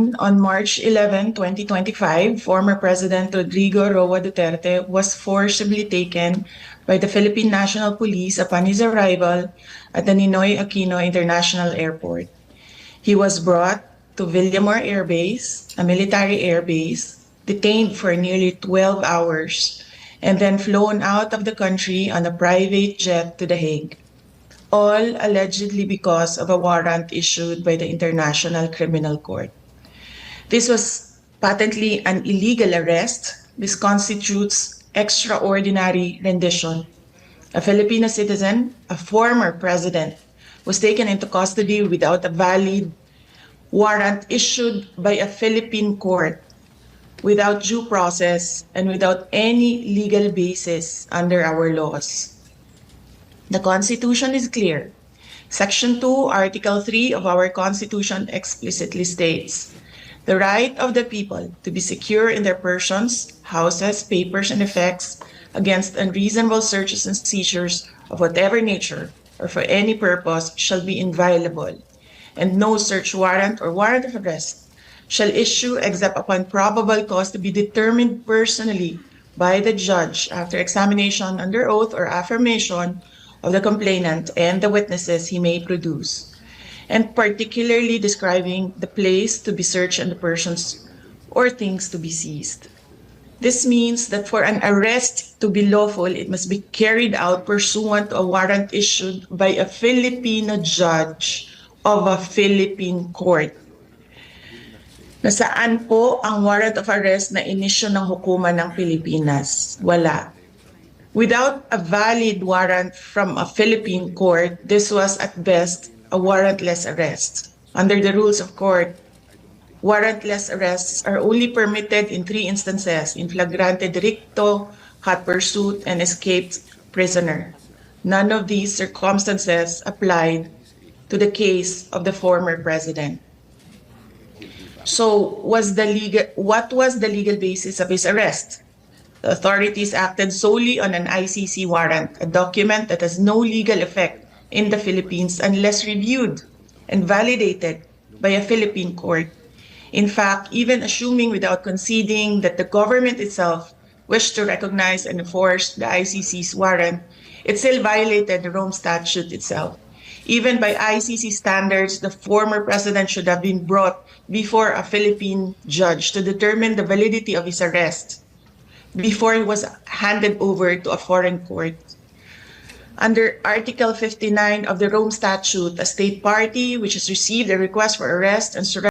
Batayan, on March 11, 2025, former President Rodrigo Roa Duterte was forcibly taken by the Philippine National Police upon his arrival at the Ninoy Aquino International Airport. He was brought to Villamor Air Base, a military air base, detained for nearly 12 hours, and then flown out of the country on a private jet to The Hague, all allegedly because of a warrant issued by the International Criminal Court. This was patently an illegal arrest. This constitutes extraordinary rendition. A Filipino citizen, a former president, was taken into custody without a valid warrant issued by a Philippine court, without due process, and without any legal basis under our laws. The Constitution is clear. Section 2, Article 3 of our Constitution explicitly states, "The right of the people to be secure in their persons, houses, papers, and effects against unreasonable searches and seizures of whatever nature or for any purpose shall be inviolable, and no search warrant or warrant of arrest shall issue except upon probable cause to be determined personally by the judge after examination under oath or affirmation of the complainant and the witnesses he may produce, and particularly describing the place to be searched and the persons or things to be seized." This means that for an arrest to be lawful, it must be carried out pursuant to a warrant issued by a Filipino judge of a Philippine court. Nasaan po ang warrant of arrest na inisyu ng hukuman ng Pilipinas? Wala. Without a valid warrant from a Philippine court, this was at best a warrantless arrest. Under the rules of court, warrantless arrests are only permitted in 3 instances: in flagrante delicto, hot pursuit, and escaped prisoner. None of these circumstances applied to the case of the former president. So, what was the legal basis of his arrest? The authorities acted solely on an ICC warrant, a document that has no legal effect in the Philippines unless reviewed and validated by a Philippine court. In fact, even assuming without conceding that the government itself wished to recognize and enforce the ICC's warrant, it still violated the Rome Statute itself. Even by ICC standards, the former president should have been brought before a Philippine judge to determine the validity of his arrest before he was handed over to a foreign court. Under Article 59 of the Rome Statute, a state party which has received a request for arrest and surrender